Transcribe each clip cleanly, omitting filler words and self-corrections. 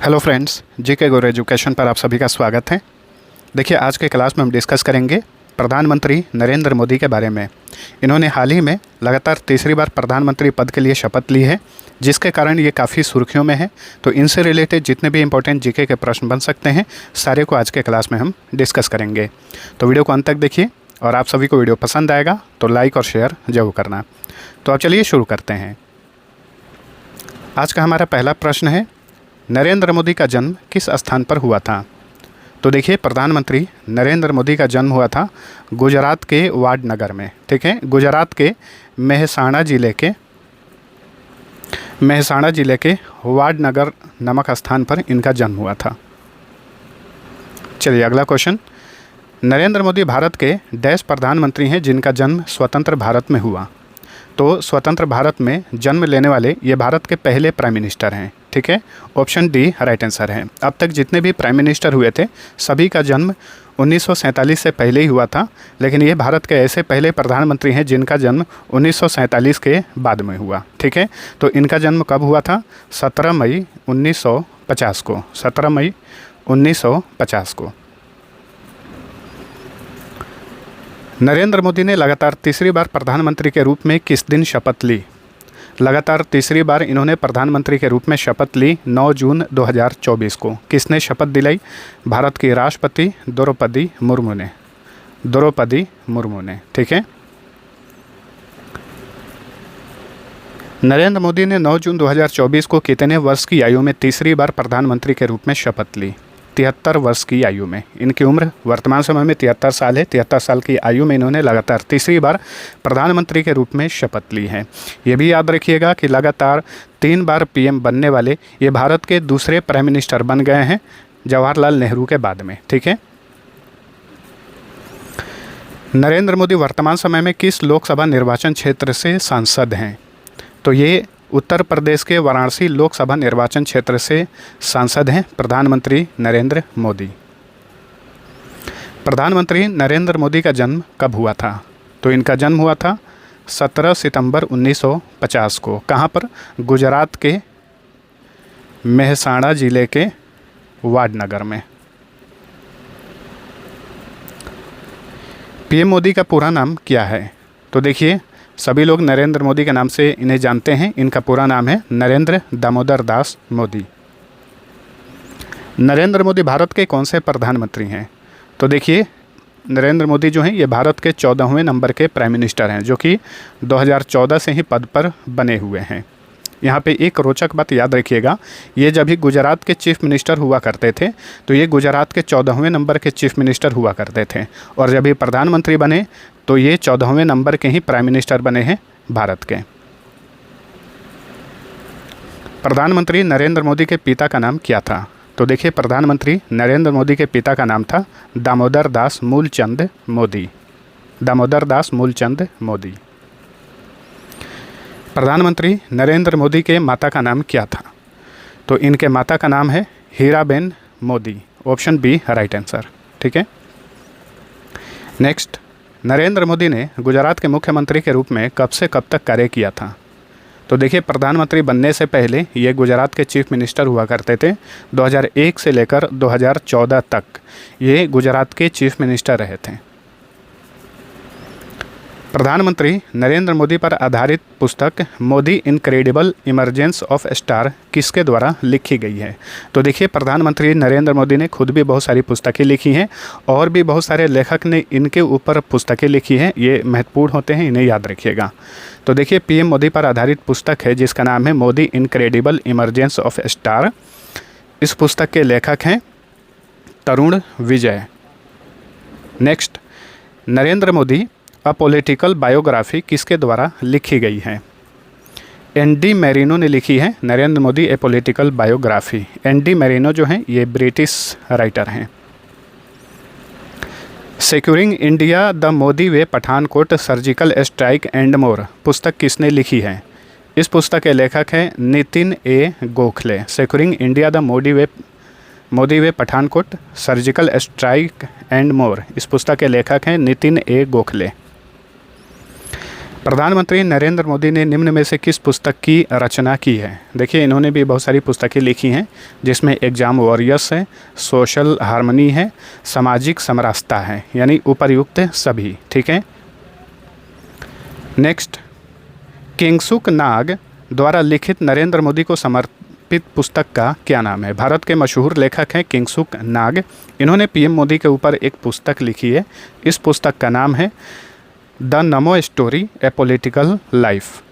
Hello friends, GK गुरु education पर आप सभी का स्वागत है। देखिए, आज के क्लास में हम डिस्कस करेंगे प्रधानमंत्री नरेंद्र मोदी के बारे में। इन्होंने हाल ही में लगातार तीसरी बार प्रधानमंत्री पद के लिए शपथ ली है, जिसके कारण ये काफ़ी सुर्खियों में है। तो इनसे रिलेटेड जितने भी इंपॉर्टेंट जीके के प्रश्न बन सकते हैं, सारे को आज के क्लास में हम डिस्कस करेंगे। तो वीडियो को अंत तक देखिए, और आप सभी को वीडियो पसंद आएगा तो लाइक और शेयर जरूर करना। तो अब चलिए शुरू करते हैं। आज का हमारा पहला प्रश्न है, नरेंद्र मोदी का जन्म किस स्थान पर हुआ था? तो देखिए, प्रधानमंत्री नरेंद्र मोदी का जन्म हुआ था गुजरात के वाडनगर में। ठीक है, गुजरात के मेहसाणा जिले के वाडनगर नामक स्थान पर इनका जन्म हुआ था। चलिए अगला क्वेश्चन, नरेंद्र मोदी भारत के डैश प्रधानमंत्री हैं जिनका जन्म स्वतंत्र भारत में हुआ? तो स्वतंत्र भारत में जन्म लेने वाले ये भारत के पहले प्राइम मिनिस्टर हैं। ठीक है, ऑप्शन डी राइट आंसर है। अब तक जितने भी प्राइम मिनिस्टर हुए थे, सभी का जन्म 1947 से पहले ही हुआ था, लेकिन ये भारत के ऐसे पहले प्रधानमंत्री हैं जिनका जन्म 1947 के बाद में हुआ। ठीक है, तो इनका जन्म कब हुआ था? 17 मई 1950 को। 17 मई 1950 को। नरेंद्र मोदी ने लगातार तीसरी बार प्रधानमंत्री के रूप में किस दिन शपथ ली? लगातार तीसरी बार इन्होंने प्रधानमंत्री के रूप में शपथ ली 9 जून 2024 को। किसने शपथ दिलाई? भारत की राष्ट्रपति द्रौपदी मुर्मू ने। ठीक है, नरेंद्र मोदी ने 9 जून 2024 को कितने वर्ष की आयु में तीसरी बार प्रधानमंत्री के रूप में शपथ ली? 73 वर्ष की आयु में। इनकी उम्र वर्तमान समय में 73 साल है। 73 साल की आयु में इन्होंने लगातार तीसरी बार प्रधानमंत्री के रूप में शपथ ली है। ये भी याद रखिएगा कि लगातार 3 बार पीएम बनने वाले ये भारत के दूसरे प्राइम मिनिस्टर बन गए हैं, जवाहरलाल नेहरू के बाद में। ठीक है, नरेंद्र मोदी वर्तमान समय में किस लोकसभा निर्वाचन क्षेत्र से सांसद हैं? तो ये उत्तर प्रदेश के वाराणसी लोकसभा निर्वाचन क्षेत्र से सांसद हैं प्रधानमंत्री नरेंद्र मोदी। प्रधानमंत्री नरेंद्र मोदी का जन्म कब हुआ था? तो इनका जन्म हुआ था 17 सितंबर 1950 को। कहाँ पर? गुजरात के मेहसाणा जिले के वाडनगर में। पीएम मोदी का पूरा नाम क्या है? तो देखिए, सभी लोग नरेंद्र मोदी के नाम से इन्हें जानते हैं। इनका पूरा नाम है नरेंद्र दामोदर दास मोदी। नरेंद्र मोदी भारत के कौन से प्रधानमंत्री हैं? तो देखिए, नरेंद्र मोदी जो हैं ये भारत के 14वें नंबर के प्राइम मिनिस्टर हैं, जो कि 2014 से ही पद पर बने हुए हैं। यहाँ पे एक रोचक बात याद रखिएगा, ये जब भी गुजरात के चीफ मिनिस्टर हुआ करते थे, तो ये गुजरात के 14वें नंबर के चीफ मिनिस्टर हुआ करते थे, और जब ये प्रधानमंत्री बने तो ये 14वें नंबर के ही प्राइम मिनिस्टर बने हैं भारत के। प्रधानमंत्री नरेंद्र मोदी के पिता का नाम क्या था? तो देखिए, प्रधानमंत्री नरेंद्र मोदी के पिता का नाम था दामोदर दास मूलचंद मोदी। प्रधानमंत्री नरेंद्र मोदी के माता का नाम क्या था? तो इनके माता का नाम है Hiraben Modi. Option B right answer. ठीक है, नेक्स्ट, नरेंद्र मोदी ने गुजरात के मुख्यमंत्री के रूप में कब से कब तक कार्य किया था? तो देखिए, प्रधानमंत्री बनने से पहले ये गुजरात के चीफ मिनिस्टर हुआ करते थे। 2001 से लेकर 2014 तक ये गुजरात के चीफ मिनिस्टर रहे थे। प्रधानमंत्री नरेंद्र मोदी पर आधारित पुस्तक Modi incredible emergence of star किसके द्वारा लिखी गई है? तो देखिए, प्रधानमंत्री नरेंद्र मोदी ने खुद भी बहुत सारी पुस्तकें लिखी हैं, और भी बहुत सारे लेखक ने इनके ऊपर पुस्तकें लिखी हैं। ये महत्वपूर्ण होते हैं, इन्हें याद रखिएगा। तो देखिए, पीएम मोदी पर आधारित पुस्तक है जिसका नाम है Modi incredible emergence of star. इस पुस्तक के लेखक हैं Tarun Vijay. Next, Narendra Modi a political biography किसके द्वारा लिखी गई है? एन.डी. मैरिनो ने लिखी है Narendra Modi a political biography. N D. Marino जो हैं ये ब्रिटिश राइटर हैं। Securing India the Modi way Pathankot surgical strike and more पुस्तक किसने लिखी है? इस पुस्तक के लेखक हैं Nitin A Gokhale. Securing India the Modi way Pathankot surgical strike and more, इस पुस्तक के लेखक हैं नितिन ए गोखले। प्रधानमंत्री नरेंद्र मोदी ने निम्न में से किस पुस्तक की रचना की है? देखिए, इन्होंने भी बहुत सारी पुस्तकें लिखी हैं, जिसमें एग्जाम वॉरियर्स है, सोशल हार्मनी है, सामाजिक समरसता है, यानी उपर्युक्त सभी। ठीक है। नेक्स्ट, किंगसुक नाग द्वारा लिखित नरेंद्र मोदी को समर्पित पुस्तक का क्या नाम है? भारत के मशहूर लेखक हैं किंगसुक नाग। इन्होंने पीएम मोदी के ऊपर एक पुस्तक लिखी है। इस पुस्तक का नाम है the NaMo story A political life.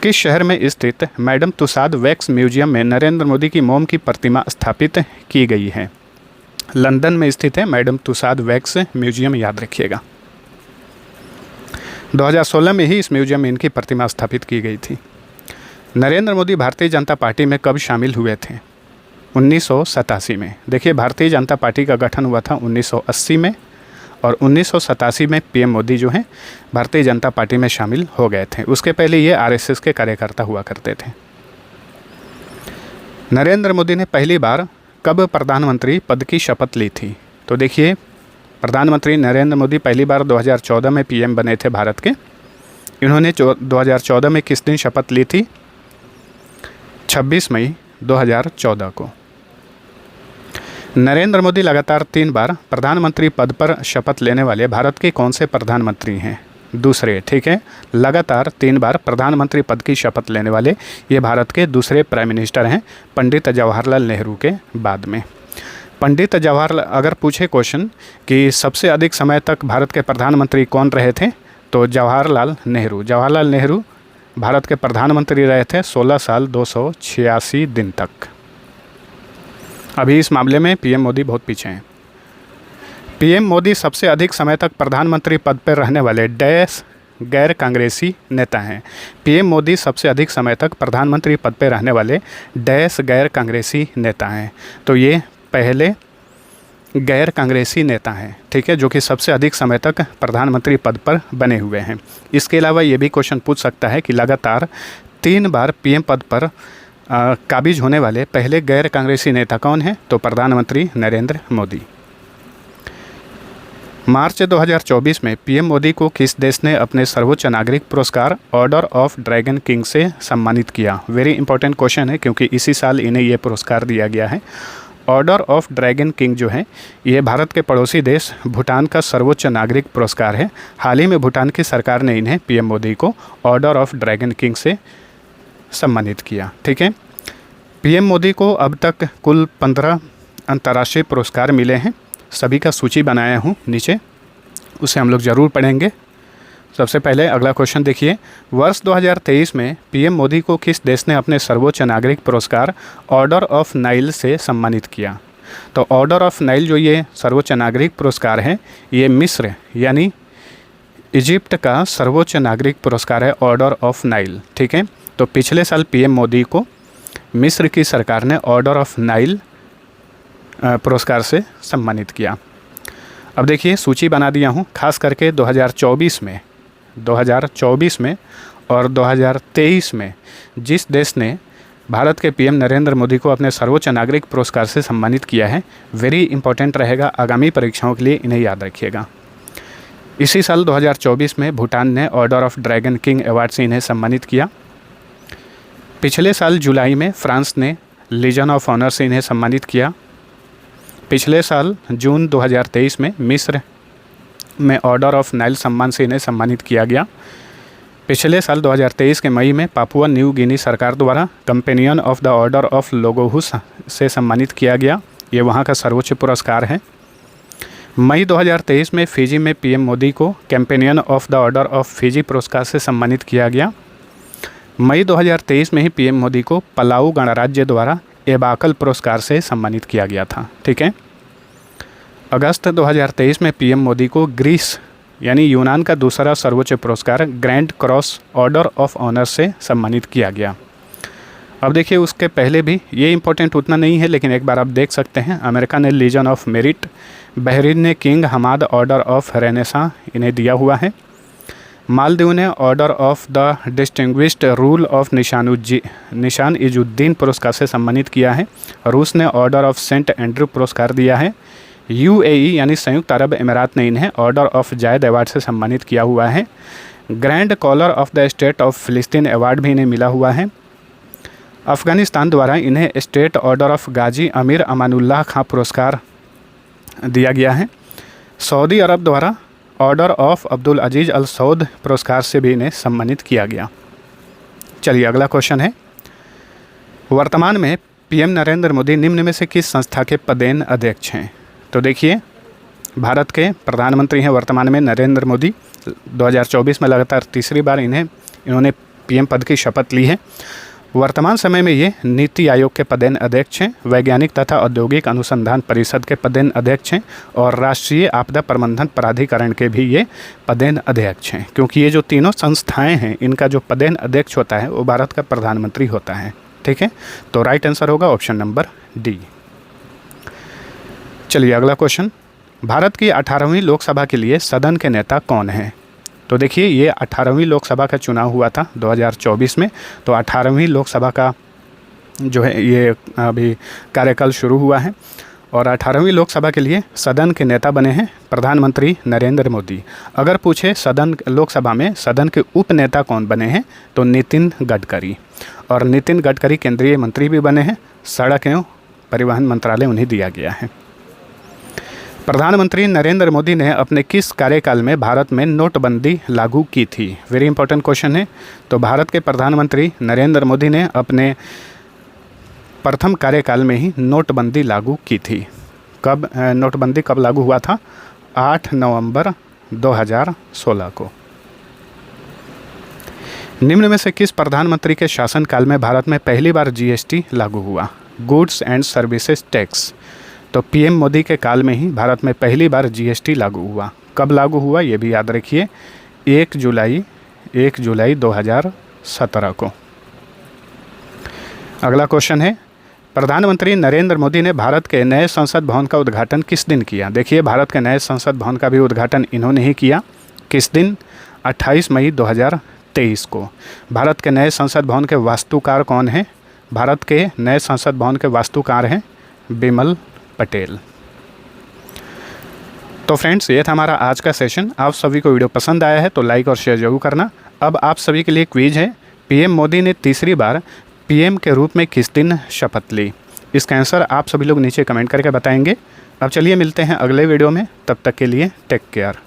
किस शहर में स्थित मैडम तुसाद वैक्स म्यूजियम में नरेंद्र मोदी की मोम की प्रतिमा स्थापित की गई है? लंदन में स्थित है मैडम तुसाद वैक्स म्यूजियम, याद रखिएगा। 2016 में ही इस म्यूजियम में इनकी प्रतिमा स्थापित की गई थी। नरेंद्र मोदी भारतीय जनता पार्टी में कब शामिल हुए थे? 1987 में। देखिए, भारतीय जनता पार्टी का गठन हुआ था 1980 में और 1987 में पीएम मोदी जो हैं भारतीय जनता पार्टी में शामिल हो गए थे। उसके पहले ये आरएसएस के कार्यकर्ता हुआ करते थे। नरेंद्र मोदी ने पहली बार कब प्रधानमंत्री पद की शपथ ली थी? तो देखिए, प्रधानमंत्री नरेंद्र मोदी पहली बार 2014 में पीएम बने थे भारत के। इन्होंने 2014 में किस दिन शपथ ली थी? 26 मई 2014 को। नरेंद्र मोदी लगातार 3 बार प्रधानमंत्री पद पर शपथ लेने वाले भारत के कौन से प्रधानमंत्री हैं? दूसरे। ठीक है, लगातार 3 बार प्रधानमंत्री पद की शपथ लेने वाले ये भारत के दूसरे प्राइम मिनिस्टर हैं, पंडित जवाहरलाल नेहरू के बाद में। पंडित जवाहरलाल, अगर पूछे क्वेश्चन कि सबसे अधिक समय तक भारत के प्रधानमंत्री कौन रहे थे, तो जवाहरलाल नेहरू। जवाहरलाल नेहरू भारत के प्रधानमंत्री रहे थे 16 साल 286 दिन तक। अभी इस मामले में पीएम मोदी बहुत पीछे हैं। पीएम मोदी सबसे अधिक समय तक प्रधानमंत्री पद पर रहने वाले डैश गैर कांग्रेसी नेता हैं। पीएम मोदी सबसे अधिक समय तक प्रधानमंत्री पद पर रहने वाले डैश गैर कांग्रेसी नेता हैं। तो ये पहले गैर कांग्रेसी नेता हैं, ठीक है, जो कि सबसे अधिक समय तक प्रधानमंत्री पद पर बने हुए हैं। इसके अलावा ये भी क्वेश्चन पूछ सकता है कि लगातार 3 बार पीएम पद पर काबिज होने वाले पहले गैर कांग्रेसी नेता कौन है? तो प्रधानमंत्री नरेंद्र मोदी। मार्च 2024 में पीएम मोदी को किस देश ने अपने सर्वोच्च नागरिक पुरस्कार ऑर्डर ऑफ ड्रैगन किंग से सम्मानित किया? वेरी इंपॉर्टेंट क्वेश्चन है, क्योंकि इसी साल इन्हें ये पुरस्कार दिया गया है। ऑर्डर ऑफ ड्रैगन किंग जो है, ये भारत के पड़ोसी देश भूटान का सर्वोच्च नागरिक पुरस्कार है। हाल ही में भूटान की सरकार ने इन्हें पीएम मोदी को ऑर्डर ऑफ ड्रैगन किंग से सम्मानित किया। ठीक है। पीएम मोदी को अब तक कुल 15 अंतर्राष्ट्रीय पुरस्कार मिले हैं। सभी का सूची बनाया हूँ नीचे, उसे हम लोग ज़रूर पढ़ेंगे। सबसे पहले अगला क्वेश्चन देखिए, वर्ष 2023 में पीएम मोदी को किस देश ने अपने सर्वोच्च नागरिक पुरस्कार ऑर्डर ऑफ नाइल से सम्मानित किया? तो ऑर्डर ऑफ नाइल जो ये सर्वोच्च नागरिक पुरस्कार है, ये मिस्र यानी इजिप्ट का सर्वोच्च नागरिक पुरस्कार है, ऑर्डर ऑफ नाइल। ठीक है। तो पिछले साल पीएम मोदी को मिस्र की सरकार ने ऑर्डर ऑफ नाइल पुरस्कार से सम्मानित किया। अब देखिए, सूची बना दिया हूँ, खास करके 2024 में और 2023 में जिस देश ने भारत के पीएम नरेंद्र मोदी को अपने सर्वोच्च नागरिक पुरस्कार से सम्मानित किया है, वेरी इंपॉर्टेंट रहेगा आगामी परीक्षाओं के लिए, इन्हें याद रखिएगा। इसी साल 2024 में भूटान ने Order of dragon king award से इन्हें सम्मानित किया। पिछले साल जुलाई में फ्रांस ने लीजन ऑफ ऑनर से इन्हें सम्मानित किया। पिछले साल जून 2023 में मिस्र में ऑर्डर ऑफ नाइल सम्मान से इन्हें सम्मानित किया गया। पिछले साल 2023 के मई में पापुआ न्यू गिनी सरकार द्वारा companion of the order of Logohu से सम्मानित किया गया। ये वहाँ का सर्वोच्च पुरस्कार है। मई 2023 में फिजी में पीएम मोदी को companion of the order of Fiji पुरस्कार से सम्मानित किया गया। मई 2023 में ही पीएम मोदी को पलाऊ गणराज्य द्वारा एबाकल पुरस्कार से सम्मानित किया गया था। ठीक है। अगस्त 2023 में पीएम मोदी को ग्रीस यानी यूनान का दूसरा सर्वोच्च पुरस्कार grand cross order of honour से सम्मानित किया गया। अब देखिए, उसके पहले भी, ये इंपॉर्टेंट उतना नहीं है लेकिन एक बार आप देख सकते हैं, अमेरिका ने लीजन ऑफ मेरिट, बहरीन ने King Hamad Order of Renaissance इन्हें दिया हुआ है। मालदीव ने Order of the Distinguished Rule of Nishan Izzuddeen पुरस्कार से सम्मानित किया है। रूस ने ऑर्डर ऑफ सेंट एंड्रू पुरस्कार दिया है। UAE यानी संयुक्त अरब अमीरात ने इन्हें ऑर्डर ऑफ जायद अवार्ड से सम्मानित किया हुआ है। Grand Collar of the State of Palestine award भी इन्हें मिला हुआ है। अफ़गानिस्तान द्वारा इन्हें स्टेट ऑर्डर ऑफ गाजी अमीर अमानुल्लाह खां पुरस्कार दिया गया है। सऊदी अरब द्वारा ऑर्डर ऑफ अब्दुल अजीज़ अल सऊद पुरस्कार से भी इन्हें सम्मानित किया गया। चलिए अगला क्वेश्चन है, वर्तमान में PM नरेंद्र मोदी निम्न में से किस संस्था के पदेन अध्यक्ष हैं? तो देखिए, भारत के प्रधानमंत्री हैं वर्तमान में नरेंद्र मोदी। 2024 में लगातार तीसरी बार इन्होंने PM पद की शपथ ली है। वर्तमान समय में ये नीति आयोग के पदेन अध्यक्ष हैं, वैज्ञानिक तथा औद्योगिक अनुसंधान परिषद के पदेन अध्यक्ष हैं और राष्ट्रीय आपदा प्रबंधन प्राधिकरण के भी ये पदेन अध्यक्ष हैं। क्योंकि ये जो तीनों संस्थाएं हैं, इनका जो पदेन अध्यक्ष होता है वो भारत का प्रधानमंत्री होता है। ठीक है, तो राइट आंसर होगा ऑप्शन नंबर डी। चलिए अगला क्वेश्चन, भारत की 18वीं लोकसभा के लिए सदन के नेता कौन हैं? तो देखिए, ये 18वीं लोकसभा का चुनाव हुआ था 2024 में। तो 18वीं लोकसभा का जो है ये अभी कार्यकाल शुरू हुआ है और 18वीं लोकसभा के लिए सदन के नेता बने हैं प्रधानमंत्री नरेंद्र मोदी। अगर पूछे लोकसभा में सदन के उप नेता कौन बने हैं, तो नितिन गडकरी। और नितिन गडकरी केंद्रीय मंत्री भी बने हैं, सड़क एवं परिवहन मंत्रालय उन्हें दिया गया है। प्रधानमंत्री नरेंद्र मोदी ने अपने किस कार्यकाल में भारत में नोटबंदी लागू की थी? वेरी इंपॉर्टेंट क्वेश्चन है। तो भारत के प्रधानमंत्री नरेंद्र मोदी ने अपने प्रथम कार्यकाल में ही नोटबंदी लागू की थी। कब नोटबंदी कब लागू हुआ था? 8 नवंबर 2016 को। निम्न में से किस प्रधानमंत्री के शासनकाल में भारत में पहली बार GST लागू हुआ? Goods and services tax. तो PM मोदी के काल में ही भारत में पहली बार GST लागू हुआ। कब लागू हुआ ये भी याद रखिए, 1 जुलाई 2017 को। अगला क्वेश्चन है, प्रधानमंत्री नरेंद्र मोदी ने भारत के नए संसद भवन का उद्घाटन किस दिन किया? देखिए, भारत के नए संसद भवन का भी उद्घाटन इन्होंने ही किया। किस दिन? 28 मई 2023 को। भारत के नए संसद भवन के वास्तुकार कौन हैं? भारत के नए संसद भवन के वास्तुकार हैं बिमल पटेल। तो फ्रेंड्स, ये था हमारा आज का सेशन। आप सभी को वीडियो पसंद आया है तो लाइक और शेयर जरूर करना। अब आप सभी के लिए क्विज है, PM मोदी ने तीसरी बार PM के रूप में किस दिन शपथ ली? इसका आंसर आप सभी लोग नीचे कमेंट करके बताएंगे। अब चलिए मिलते हैं अगले वीडियो में, तब तक के लिए टेक केयर।